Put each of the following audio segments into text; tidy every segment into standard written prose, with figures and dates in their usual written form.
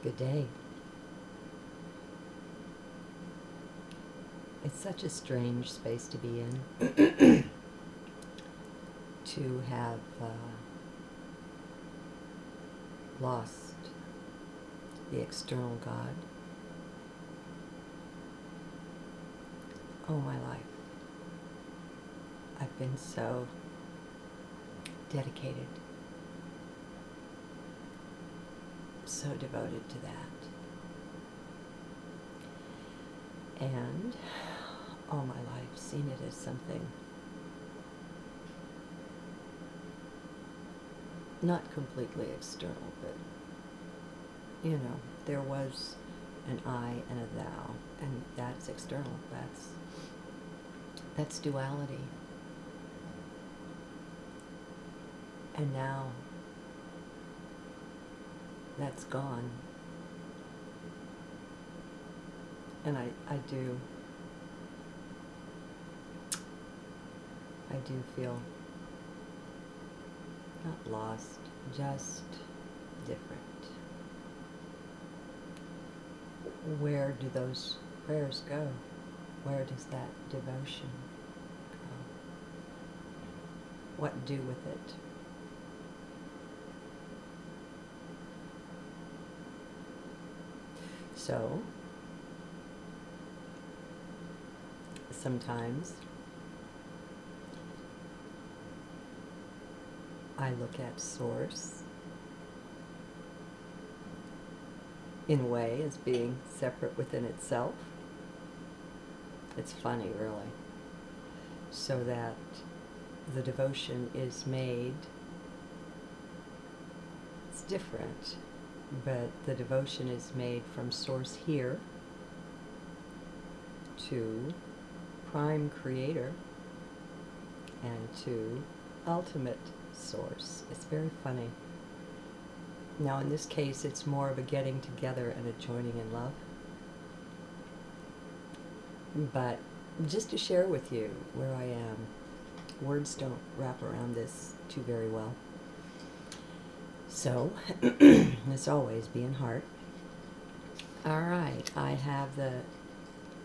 Good day. It's such a strange space to be in to have lost the external God. Oh, my life. I've been so dedicated, so devoted to that. And all my life seen it as something not completely external, but, there was an I and a thou, and that's external. That's duality. And now that's gone. And I do feel not lost, just different. Where do those prayers go? Where does that devotion go? What do with it? So, sometimes I look at Source in a way as being separate within itself. It's funny, really. So that the devotion is made, it's different, but the devotion is made from Source here to Prime Creator and to Ultimate Source. It's very funny. Now, in this case, it's more of a getting together and a joining in love. But just to share with you where I am, words don't wrap around this too very well. So, as always, be in heart. All right, I have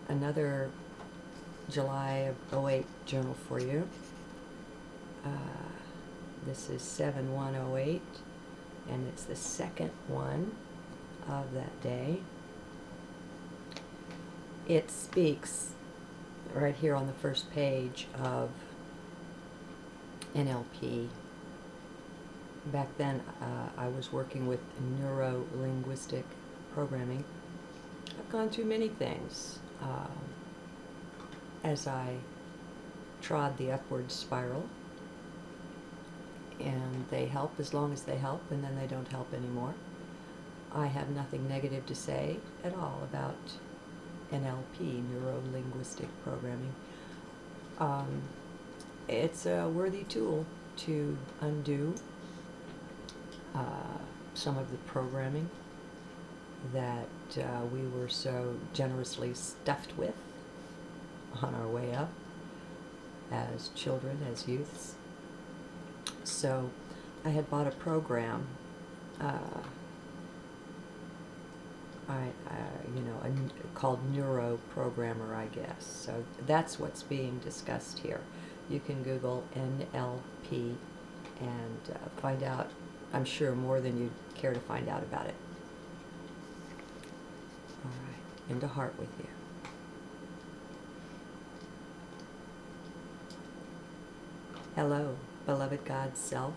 another July of 08 journal for you. This is 7/1/08. And it's the second one of that day. It speaks right here on the first page of NLP. Back then, I was working with neuro-linguistic programming. I've gone through many things as I trod the upward spiral. And they help as long as they help, and then they don't help anymore. I have nothing negative to say at all about NLP, neuro-linguistic programming. It's a worthy tool to undo some of the programming that we were so generously stuffed with on our way up as children, as youths. So I had bought a program, called Neuro Programmer, I guess. So that's what's being discussed here. You can Google NLP and find out, I'm sure, more than you'd care to find out about it. All right, into heart with you. Hello, beloved God's self,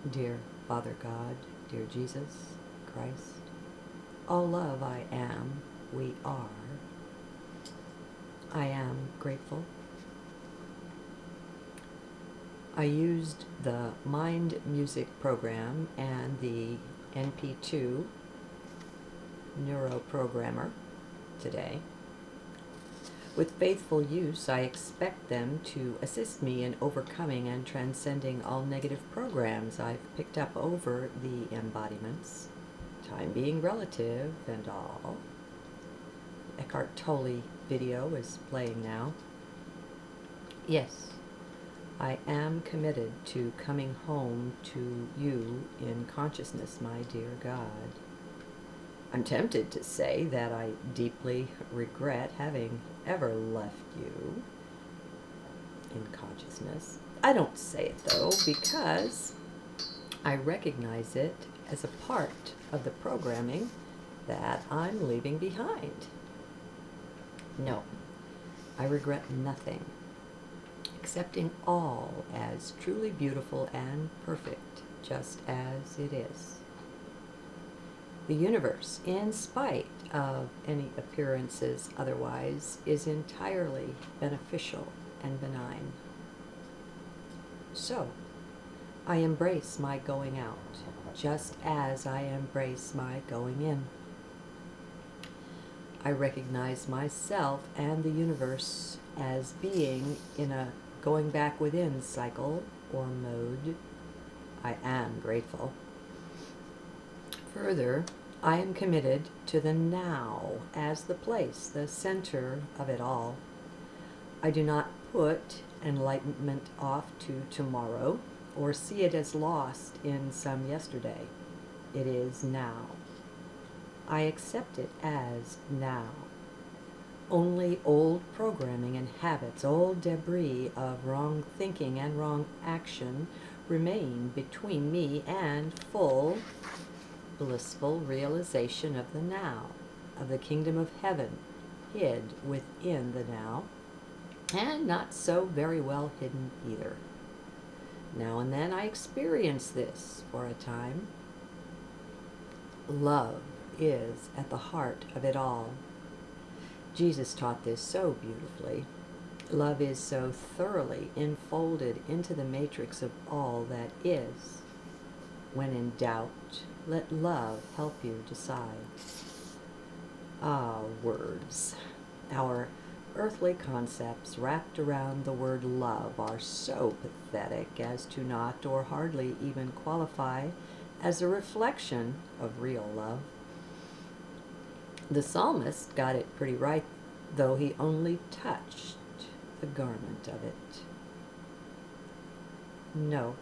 dear Father God, dear Jesus Christ, all love I am, we are. I am grateful. I used the Mind Music program and the NP2 Neuro Programmer today. With faithful use, I expect them to assist me in overcoming and transcending all negative programs I've picked up over the embodiments, time being relative and all. Eckhart Tolle video is playing now. Yes, I am committed to coming home to you in consciousness, my dear God. I'm tempted to say that I deeply regret having ever left you in consciousness. I don't say it, though, because I recognize it as a part of the programming that I'm leaving behind. No, I regret nothing, accepting all as truly beautiful and perfect, just as it is. The universe, in spite of any appearances otherwise, is entirely beneficial and benign. So, I embrace my going out, just as I embrace my going in. I recognize myself and the universe as being in a going back within cycle or mode. I am grateful. Further, I am committed to the now as the place, the center of it all. I do not put enlightenment off to tomorrow or see it as lost in some yesterday. It is now. I accept it as now. Only old programming and habits, old debris of wrong thinking and wrong action remain between me and full, blissful realization of the now, of the kingdom of heaven, hid within the now, and not so very well hidden either. Now and then I experience this for a time. Love is at the heart of it all. Jesus taught this so beautifully. Love is so thoroughly enfolded into the matrix of all that is. When in doubt, let love help you decide. Ah, words. Our earthly concepts wrapped around the word love are so pathetic as to not or hardly even qualify as a reflection of real love. The psalmist got it pretty right, though he only touched the garment of it. No,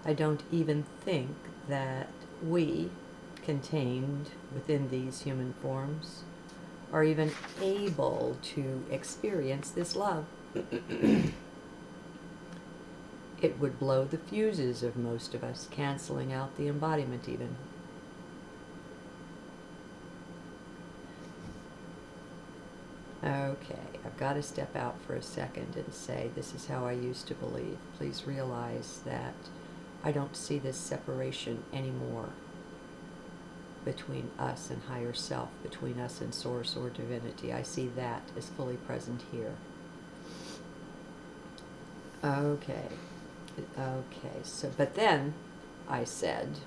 I don't even think that we, contained within these human forms, are even able to experience this love. It would blow the fuses of most of us, canceling out the embodiment even. Okay, I've got to step out for a second and say this is how I used to believe. Please realize that I don't see this separation anymore between us and higher self, between us and source or divinity. I see that as fully present here. Okay, so, but then I said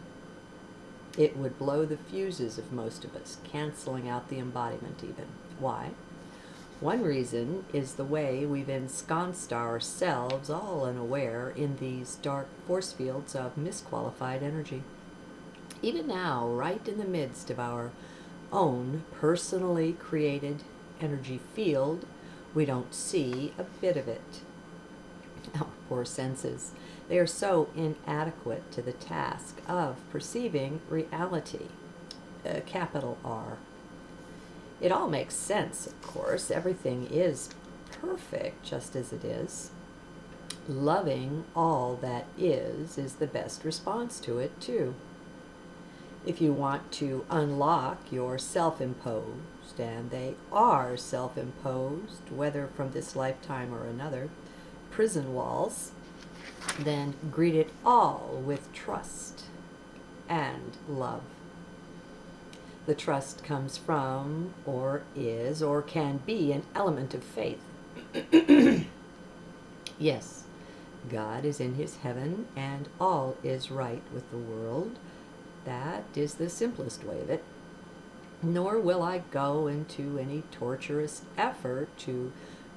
it would blow the fuses of most of us, canceling out the embodiment even. Why? One reason is the way we've ensconced ourselves, all unaware, in these dark force fields of misqualified energy. Even now, right in the midst of our own personally created energy field, we don't see a bit of it. Our poor senses, they are so inadequate to the task of perceiving reality, capital R. It all makes sense, of course. Everything is perfect just as it is. Loving all that is the best response to it, too. If you want to unlock your self-imposed, and they are self-imposed, whether from this lifetime or another, prison walls, then greet it all with trust and love. The trust comes from, or is, or can be an element of faith. Yes, God is in his heaven, and all is right with the world. That is the simplest way of it. Nor will I go into any torturous effort to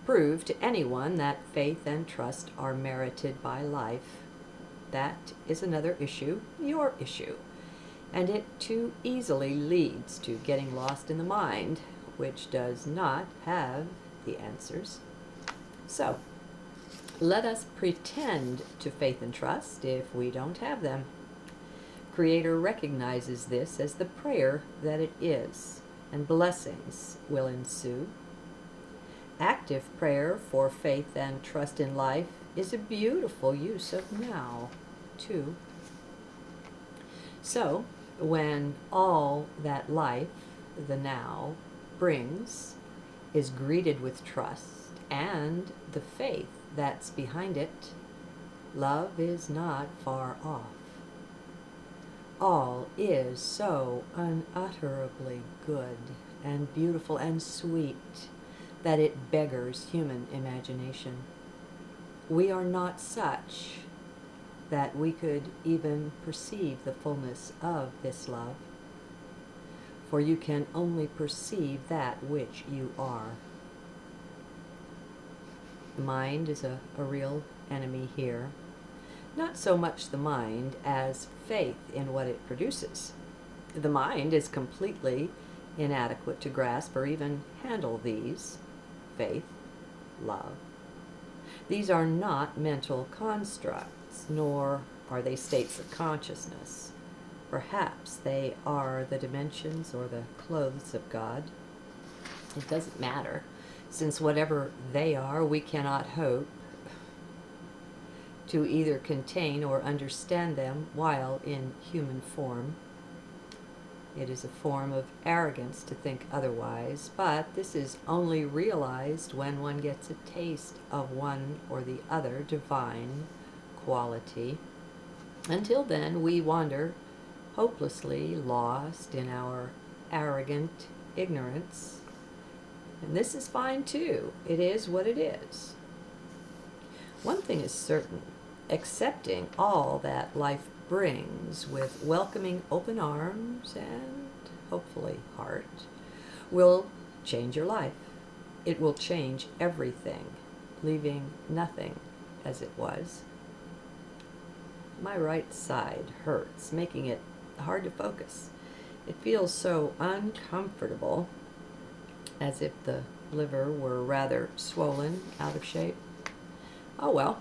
prove to anyone that faith and trust are merited by life. That is another issue, your issue. And it too easily leads to getting lost in the mind, which does not have the answers. So, let us pretend to faith and trust if we don't have them. Creator recognizes this as the prayer that it is, and blessings will ensue. Active prayer for faith and trust in life is a beautiful use of now, too. So, when all that life, the now, brings is greeted with trust and the faith that's behind it, love is not far off. All is so unutterably good and beautiful and sweet that it beggars human imagination. We are not such that we could even perceive the fullness of this love, for you can only perceive that which you are. The mind is a real enemy here. Not so much the mind as faith in what it produces. The mind is completely inadequate to grasp or even handle these: faith, love. These are not mental constructs, nor are they states of consciousness. Perhaps they are the dimensions or the clothes of God. It doesn't matter, since whatever they are, we cannot hope to either contain or understand them while in human form. It is a form of arrogance to think otherwise, but this is only realized when one gets a taste of one or the other divine quality. Until then, we wander hopelessly lost in our arrogant ignorance. And this is fine too. It is what it is. One thing is certain: accepting all that life brings with welcoming open arms and hopefully heart will change your life. It will change everything, leaving nothing as it was. My right side hurts, making it hard to focus. It feels so uncomfortable, as if the liver were rather swollen, out of shape. Oh well,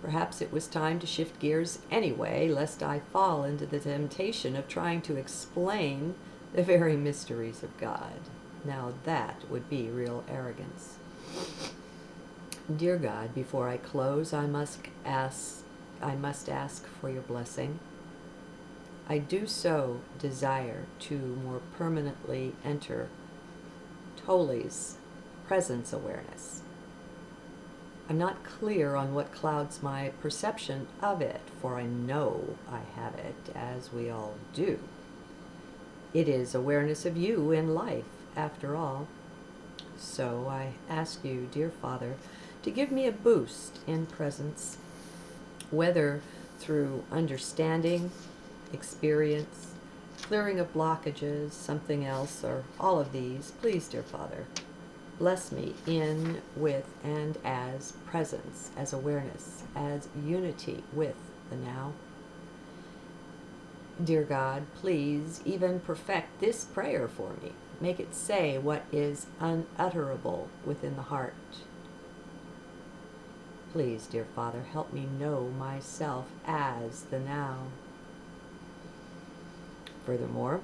perhaps it was time to shift gears anyway, lest I fall into the temptation of trying to explain the very mysteries of God. Now that would be real arrogance. Dear God, before I close, I must ask for your blessing. I do so desire to more permanently enter Toli's presence awareness. I'm not clear on what clouds my perception of it, for I know I have it, as we all do. It is awareness of you in life, after all. So I ask you, dear Father, to give me a boost in presence, whether through understanding, experience, clearing of blockages, something else, or all of these. Please, dear Father, bless me in, with, and as presence, as awareness, as unity with the now. Dear God, please even perfect this prayer for me. Make it say what is unutterable within the heart. Please, dear Father, help me know myself as the now. Furthermore,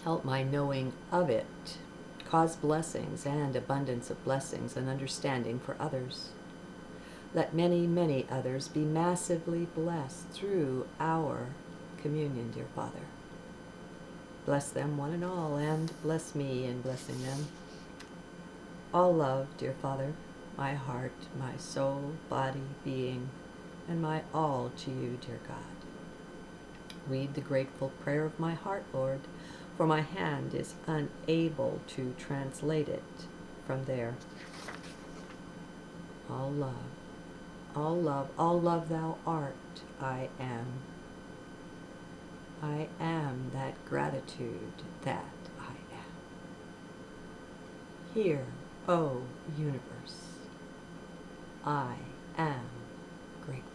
help my knowing of it cause blessings and abundance of blessings and understanding for others. Let many, many others be massively blessed through our communion, dear Father. Bless them one and all, and bless me in blessing them. All love, dear Father, my heart, my soul, body, being, and my all to you, dear God. Read the grateful prayer of my heart, Lord, for my hand is unable to translate it from there. All love, all love, all love thou art, I am. I am that gratitude that I am. Hear, O universe, I am grateful.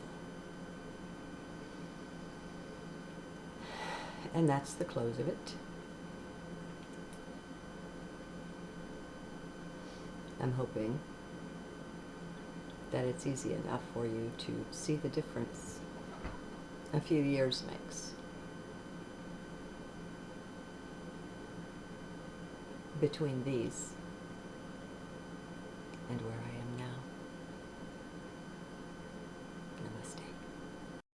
And that's the close of it. I'm hoping that it's easy enough for you to see the difference a few years makes. between these